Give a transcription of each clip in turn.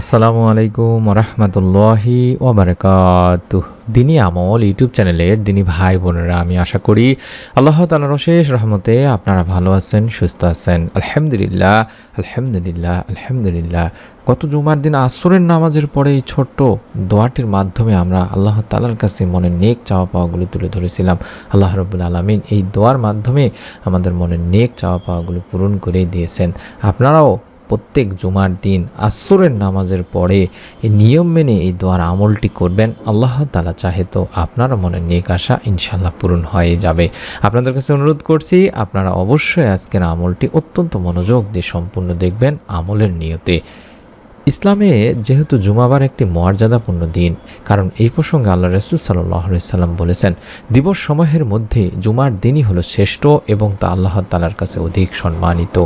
আসসালামু আলাইকুম রহমতুল্লাহি ওবারাকাতুহ। দিনী আমল ইউটিউব চ্যানেলের দিনী ভাই বোনেরা, আমি আশা করি আল্লাহ তাআলার অশেষ রহমতে আপনারা ভালো আছেন, সুস্থ আছেন। আলহামদুলিল্লাহ আলহামদুলিল্লাহ আলহামদুলিল্লাহ। গত জুমার দিন আসরের নামাজের পরে এই ছোট্ট দোয়াটির মাধ্যমে আমরা আল্লাহ তাআলার কাছে মনের নেক চাওয়া পাওয়াগুলো তুলে ধরেছিলাম। আল্লাহ রাব্বুল আলামিন এই দোয়ার মাধ্যমে আমাদের মনের নেক চাওয়া পাওয়াগুলো পূরণ করে দিয়েছেন। আপনারাও প্রত্যেক জুমার দিন আসরের নামাজের পরে এই নিয়ম মেনে এই দোয়ার আমলটি করবেন। আল্লাহ তাআলা চাহে তো আপনার মনে নেক আশা ইনশাআল্লাহ পূরণ হয়ে যাবে। আপনাদের কাছে অনুরোধ করছি, আপনারা অবশ্যই আজকের আমলটি অত্যন্ত মনোযোগ দিয়ে সম্পূর্ণ দেখবেন আমলের নিয়তে। ইসলামে যেহেতু জুমাবার একটি মর্যাদাপূর্ণ দিন, কারণ এই প্রসঙ্গে আল্লাহ রাসূল সাল্লাল্লাহু আলাইহি সাল্লাম বলেছেন, দিবস সমূহের মধ্যে জুমার দিনই হলো শ্রেষ্ঠ এবং তা আল্লাহ তাআলার কাছে অধিক সম্মানিত।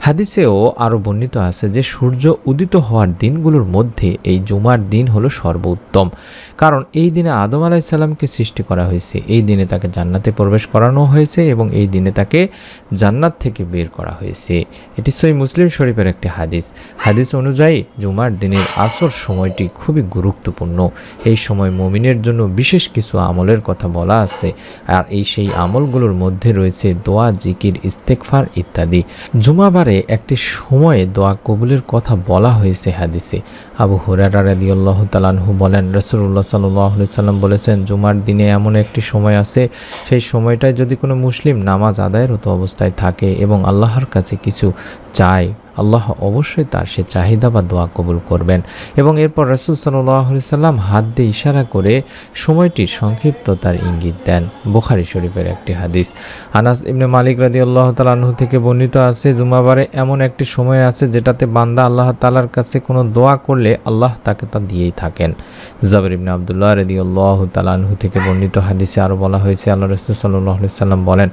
হাদিসেও আরও বর্ণিত আছে যে সূর্য উদিত হওয়ার দিনগুলোর মধ্যে এই জুমার দিন হলো সর্বোত্তম, কারণ এই দিনে আদম আলাইহিস সালামকে সৃষ্টি করা হয়েছে, এই দিনে তাকে জান্নাতে প্রবেশ করানো হয়েছে এবং এই দিনে তাকে জান্নাত থেকে বের করা হয়েছে। এটি সহিহ মুসলিম শরীফের একটি হাদিস অনুযায়ী জুমার দিনের আসর সময়টি খুবই গুরুত্বপূর্ণ। এই সময় মুমিনের জন্য বিশেষ কিছু আমলের কথা বলা আছে, আর সেই আমলগুলোর মধ্যে রয়েছে দোয়া, জিকির, ইস্তেগফার ইত্যাদি। জুমাবারে একটি সময়ে দোয়া কবুলের কথা বলা হয়েছে হাদিসে। আবু হুরায়রা রাদিয়াল্লাহু তাআলা আনহু বলেন, রাসূলুল্লাহ সাল্লাল্লাহু আলাইহি সাল্লাম বলেছেন, জুমার দিনে এমন একটি সময় আছে, সেই সময়টায় যদি কোনো মুসলিম নামাজ আদায়রত অবস্থায় থাকে এবং আল্লাহর কাছে কিছু চায়, আল্লাহ অবশ্যই তার সে চাহিদা বা দোয়া কবুল করবেন। এবং এরপর রাসূল সাল্লাল্লাহু আলাইহি সাল্লাম হাত দিয়ে ইশারা করে সময়টির সংক্ষিপ্ততার ইঙ্গিত দেন। বুখারী শরীফের একটি হাদিস। আনাস ইবনে মালিক রাদিয়াল্লাহু তাআলা আনহু থেকে বর্ণিত আছে, জুমাবারে এমন একটি সময় আছে যেটাতে বান্দা আল্লাহ তাআলার কাছে কোনো দোয়া করলে আল্লাহ তাকে তা দিয়েই থাকেন। জাবির ইবনে আব্দুল্লাহ রাদিয়াল্লাহু তাআলা আনহু থেকে বর্ণিত হাদিসে আরও বলা হয়েছে, আল্লাহ রাসূল সাল্লাল্লাহু আলাইহি সাল্লাম বলেন,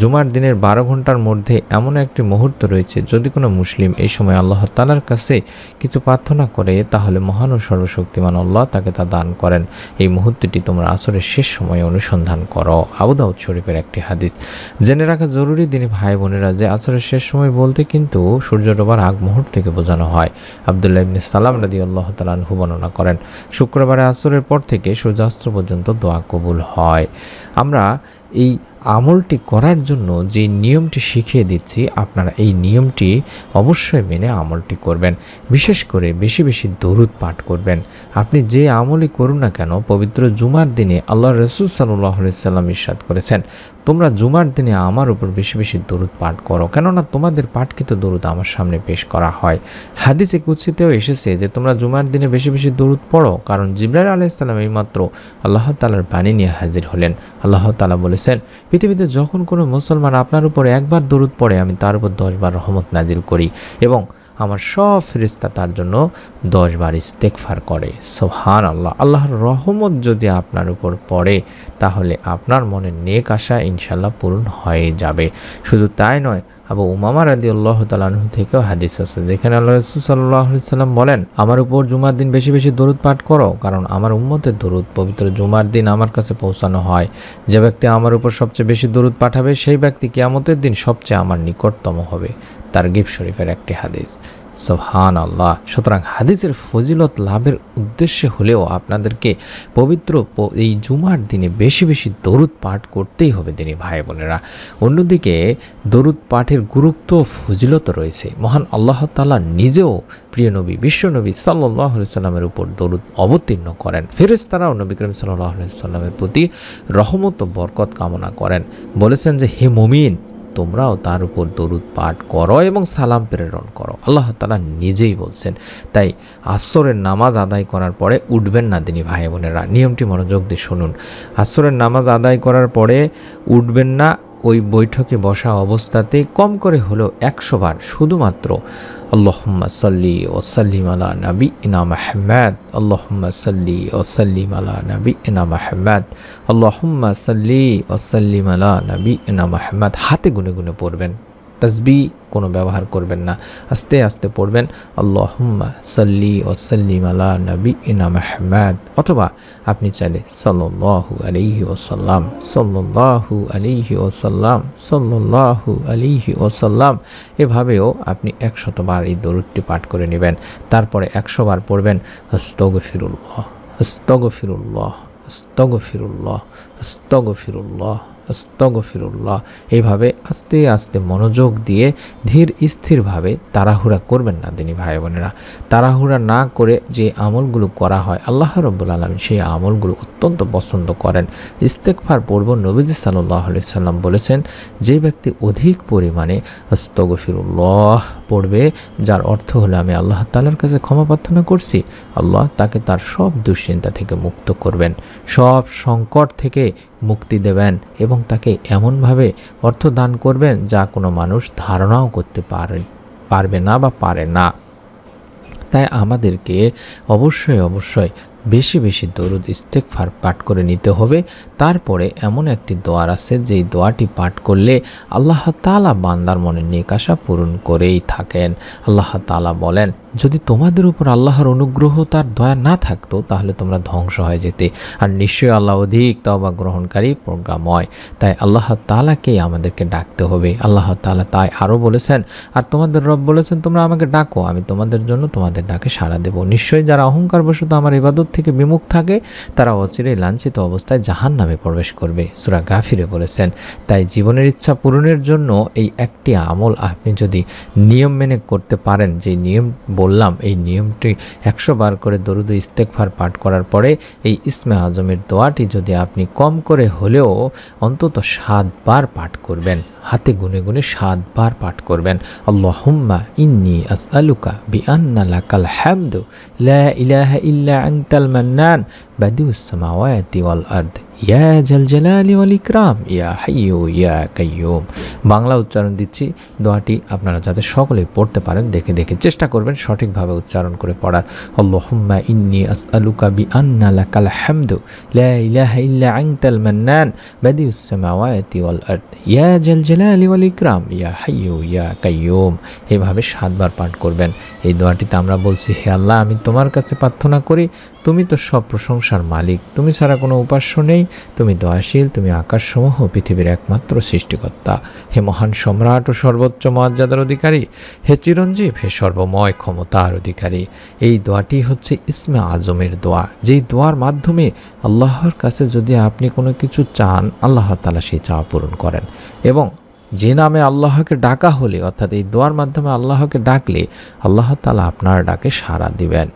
জুমার দিনের 12 ঘন্টার মধ্যে এমন একটি মুহূর্ত রয়েছে, যদি কোনো মুসলিম এই সময় আল্লাহ তাআলার কাছে কিছু প্রার্থনা করে, তাহলে মহান ও সর্বশক্তিমান আল্লাহ তাকে তা দান করেন। এই মুহূর্তটি তোমরা আসরের শেষ সময়ে অনুসন্ধান করো। আবু দাউদ শরীফের একটি হাদিস। জেনে রাখা জরুরি দিনী ভাই বোনেরা যে আসরের শেষ সময় বলতে কিন্তু সূর্য ডোবার আগ মুহূর্ত থেকে বোঝানো হয়। আব্দুল্লাহ ইবনে সালাম রাদিয়াল্লাহু তাআলা আনহু বর্ণনা করেন, শুক্রবারে আসরের পর থেকে সূর্যাস্ত পর্যন্ত দোয়া কবুল হয়। আমরা এই আমলটি করার জন্য যে নিয়মটি শিখিয়ে দিচ্ছি, আপনারা এই নিয়মটি অবশ্যই মেনে আমলটি করবেন। বিশেষ করে বেশি বেশি দরুদ পাঠ করবেন। আপনি যে আমলই করুন না কেন, পবিত্র জুমার দিনে আল্লাহ রাসূল সাল্লাল্লাহু আলাইহি সাল্লাম ইরশাদ করেছেন, তোমরা জুমার দিনে আমার উপর বেশি বেশি দরুদ পাঠ করো, কেননা তোমাদের পাঠকৃত দরুদ আমার সামনে পেশ করা হয়। হাদিসে কুদসিতেও এসেছে যে তোমরা জুমার দিনে বেশি বেশি দরুদ পড়ো, কারণ জিবরাইল আলাইহিস সালাম এইমাত্র আল্লাহ তাআলার বাণী নিয়ে হাজির হলেন। আল্লাহ তাআলা বলেছেন, পৃথিবীতে যখন কোনো মুসলমান আপনার উপর একবার দরুদ পড়ে, আমি তার উপর 10 বার রহমত নাজিল করি এবং আমার সব ফেরেশতা তার জন্য 10 বার ইস্তেগফার করে। সুবহানাল্লাহ। আল্লাহর রহমত যদি আপনার উপর পড়ে, তাহলে আপনার মনের নেক আশা ইনশাআল্লাহ পূরণ হয়ে যাবে। শুধু তাই নয়, আবু উমামা রাদিয়াল্লাহু তাআলা আনহু থেকেও হাদিস আছে, যেখানে আল্লাহ রাসূল সাল্লাল্লাহু আলাইহি সাল্লাম বলেন, আমার উপর জুমার দিন বেশি বেশি দরুদ পাঠ করো, কারণ আমার উম্মতের দরুদ পবিত্র জুমার দিন আমার কাছে পৌঁছানো হয়। যে ব্যক্তি আমার উপর সবচেয়ে বেশি দরুদ পাঠাবে, সেই ব্যক্তি কিয়ামতের দিন সবচেয়ে আমার নিকটতম হবে। তারগীব শরীফের একটি হাদিস। সুবহানাল্লাহ। সুতরাং হাদিসের ফজিলত লাভের উদ্দেশ্যে হলেও আপনাদেরকে পবিত্র এই জুমার দিনে বেশি বেশি দরুদ পাঠ করতেই হবে দিনী ভাই বোনেরা। অন্যদিকে দরুদ পাঠের গুরুত্ব ও ফজিলত রয়েছে। মহান আল্লাহ তাআলা নিজেও প্রিয় নবী বিশ্বনবী সাল্লাল্লাহু আলাইহি সাল্লামের উপর দরুদ অবতীর্ণ করেন। ফেরেশতারাও নবী করিম সাল্লাল্লাহু আলাইহি সাল্লামের প্রতি রহমত ও বরকত কামনা করেন। বলেছেন যে, হে মুমিন, তোমরাও তার উপর দরুদ পাঠ করো এবং সালাম প্রেরণ করো। আল্লাহ তাআলা নিজেই বলছেন। তাই আসরের নামাজ আদায় করার পরে উঠবেন না দিনী ভাই বোনেরা। নিয়মটি মনোযোগ দিয়ে শুনুন। আসরের নামাজ আদায় করার পরে উঠবেন না। ওই বৈঠকে বসা অবস্থাতে কম করে হলেও 100 বার শুধুমাত্র আল্লাহুম্মা সাল্লি ওয়া সাল্লিম আলা নাবিয়িনা মুহাম্মদ, আল্লাহুম্মা সাল্লি ওয়া সাল্লিম আলা নাবিয়িনা মুহাম্মদ, আল্লাহুম্মা সাল্লি ওয়া সাল্লিম আলা নাবিয়িনা মুহাম্মদ হাতে গুনে গুনে পড়বেন। তাসবিহ কোনো ব্যবহার করবেন না, আস্তে আস্তে পড়বেন আল্লাহুম্মা সাল্লি ওয়া সাল্লিম আলা নবিয়িনা মুহাম্মদ, অথবা আপনি চাইলে সাল্লাল্লাহু আলাইহি ওয়াসাল্লাম, সাল্লাল্লাহু আলাইহি ওয়াসাল্লাম, সাল্লাল্লাহু আলাইহি ওয়াসাল্লাম, এভাবেও আপনি 100 বার এই দরুদটি পাঠ করে নেবেন। তারপরে 100 বার পড়বেন আস্তাগফিরুল্লাহ, আস্তাগফিরুল্লাহ, আস্তাগফিরুল্লাহ, আস্তাগফিরুল্লাহ, আস্তাগফিরুল্লাহ। এইভাবে আস্তে আস্তে মনোযোগ দিয়ে ধীর স্থিরভাবে, তাড়াহুড়া করবেন না দিনী ভাই বোনেরা। তাড়াহুড়া না করে যে আমলগুলো করা হয় আল্লাহ রাব্বুল আলামিন সেই আমলগুলো অত্যন্ত পছন্দ করেন। ইস্তেগফার পড়ব, নবীজি সাল্লাল্লাহু আলাইহি সাল্লাম বলেছেন, যে ব্যক্তি অধিক পরিমাণে আস্তাগফিরুল্লাহ পড়বে, যার অর্থ হলো আমি আল্লাহ তাআলার কাছে ক্ষমা প্রার্থনা করছি, আল্লাহ তাকে তার সব দুশ্চিন্তা থেকে মুক্ত করবেন, সব সংকট থেকে মুক্তি দেবেন এবং তাকে এমনভাবে অর্থ দান করবেন যা কোনো মানুষ ধারণাও করতে পারবে না বা পারে না। তাই আমাদেরকে অবশ্যই বেশি বেশি দরুদ ইস্তেগফার পাঠ করে নিতে হবে। তারপরে এমন একটি দোয়া আছে, যেই দোয়াটি পাঠ করলে আল্লাহ তাআলা বান্দার মনের নেক আশা পূরণ করেই থাকেন। আল্লাহ তাআলা বলেন, যদি তোমাদের উপর আল্লাহর অনুগ্রহ তার দয়া না থাকতো তাহলে তোমরা ধ্বংস হয়ে যেতে, আর নিশ্চয়ই আল্লাহ অধিক তওবা গ্রহণকারী প্রজ্ঞাময়। তাই আল্লাহ তাআলাকেই আমাদেরকে ডাকতে হবে। আল্লাহ তাআলা তাই আরও বলেছেন, আর তোমাদের রব বলেছেন, তোমরা আমাকে ডাকো, আমি তোমাদের জন্য তোমাদের ডাকে সাড়া দেব। নিশ্চয়ই যারা অহংকারবশত আমার ইবাদত থেকে বিমুখ থাকে তারা অচিরেই লাঞ্ছিত অবস্থায় জাহান্নামে প্রবেশ করবে, সূরা গাফিরে বলেছেন। তাই জীবনের ইচ্ছা পূরণের জন্য এই একটি আমল আপনি যদি নিয়ম মেনে করতে পারেন, যে নিয়ম বললাম, এই নিয়মটি 100 বার করে দরুদ ইস্তেগফার পাঠ করার পরে এই ইসমে আজমের দোয়াটি যদি আপনি কম করে হলেও অন্তত 7 বার পাঠ করবেন, হাতে গুনে গুনে 7 বার পাঠ করবেন। আল্লাহুম্মা ইন্নী আসআলুকা বিআন্না লাকাল হামদু লা ইলাহা ইল্লা আনতাল মান্নান বাদিউস সামাওয়াতি ওয়াল আরদ ইয়া জাল জালালি ওয়াল ইকরাম ইয়া হাইয়ু ইয়া কাইয়ুম। বাংলা উচ্চারণ দিচ্ছি, দোয়াটি আপনারা যাতে সকলেই পড়তে পারেন দেখে দেখে চেষ্টা করবেন সঠিকভাবে উচ্চারণ করে পড়ার। আল্লাহুম্মা ইন্নী আসআলুকা বিআন্না লাকাল হামদু লা ইলাহা ইল্লা আনতাল মান্নান বাদিউস সামাওয়াতি ওয়াল আরদ ইয়া জাল জালালি ওয়াল ইকরাম ইয়া হাইয়ু ইয়া কাইয়ুম। এভাবে 7 বার পাঠ করবেন। এই দোয়াটিতে আমরা বলছি, হে আল্লাহ, আমি তোমার কাছে প্রার্থনা করি, তুমি তো সব প্রশংসার মালিক, তুমি ছাড়া কোনো উপাস্য নেই, তুমি দয়াশীল, তুমি আকাশসমূহ পৃথিবীর একমাত্র সৃষ্টিকর্তা। হে মহান সম্রাট ও সর্বোচ্চ মর্যাদার অধিকারী, হে চিরঞ্জীব, হে সর্বময় ক্ষমতার অধিকারী। এই দোয়াটি হচ্ছে ইসমে আজমের দোয়া, যেই দোয়ার মাধ্যমে আল্লাহর কাছে যদি আপনি কোনো কিছু চান, আল্লাহ তাআলা সেই চাওয়া পূরণ করেন। এবং যে নামে আল্লাহকে ডাকা হলে, অর্থাৎ এই দোয়ার মাধ্যমে আল্লাহকে ডাকলে আল্লাহ তাআলা আপনার ডাকে সাড়া দিবেন।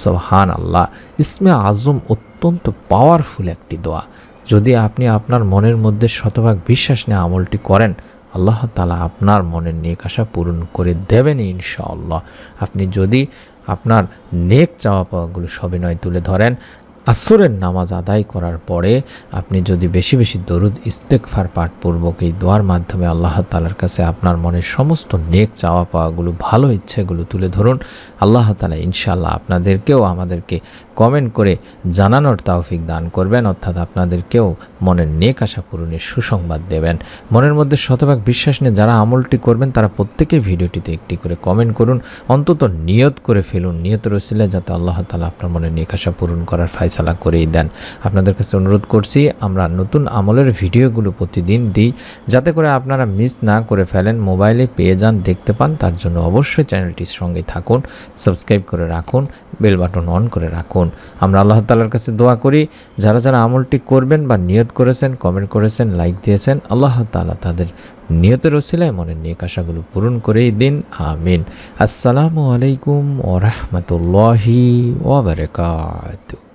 সুবহান আল্লাহ। ইসমে আজম অত্যন্ত পাওয়ারফুল একটি দোয়া। যদি আপনি আপনার মনের মধ্যে শতভাগ বিশ্বাস নিয়ে আমলটি করেন, আল্লাহ তাআলা আপনার মনের নেক আশা পূরণ করে দেবেন ইনশাআল্লাহ। আপনি যদি আপনার নেক চাওয়া পাওয়াগুলো সবিনয় তুলে ধরেন, আসরের নামাজ আদায় করার পরে আপনি যদি বেশি বেশি দরুদ ইস্তেগফার পাঠপূর্বক এই দোয়ার মাধ্যমে আল্লাহ তাআলার কাছে আপনার মনের সমস্ত নেক চাওয়া পাওয়াগুলো, ভালো ইচ্ছেগুলো তুলে ধরুন, আল্লাহ তাআলা ইনশাআল্লাহ আপনাদেরকেও আমাদেরকে কমেন্ট করে জানানোর তৌফিক দান করবেন, অর্থাৎ আপনাদেরকেও মনের নেক আশা পূরণের সুসংবাদ দেবেন। মনের মধ্যে শতভাগ বিশ্বাস নিয়ে যারা আমলটি করবেন তারা প্রত্যেকেই ভিডিওটিতে একটি করে কমেন্ট করুন, অন্তত নিয়ত করে ফেলুন, নিয়তের ওসিলায় যাতে আল্লাহ তাআলা আপনার মনের নেক আশা পূরণ করার ফায়সালা করেই দেন। আপনাদের কাছে অনুরোধ করছি, আমরা নতুন আমলের ভিডিওগুলো প্রতিদিন দিই, যাতে করে আপনারা মিস না করে ফেলেন, মোবাইলে পেয়ে যান, দেখতে পান। তার জন্য অবশ্যই চ্যানেলটির সঙ্গে থাকুন, সাবস্ক্রাইব করে রাখুন, বেল বাটন অন করে রাখুন। আমরা আল্লাহ তাআলার কাছে দোয়া করি, যারা যারা আমলটি করবেন বা নিয়ত করেছেন, কমেন্ট করেছেন, লাইক দিয়েছেন, আল্লাহ তাআলা তাদের নিয়তের ওসিলায় মনের নেক আশাগুলো পূরণ করেই দিন। আমিন। আসসালামু আলাইকুম ওয়া রাহমাতুল্লাহি ওয়া বারাকাতুহু।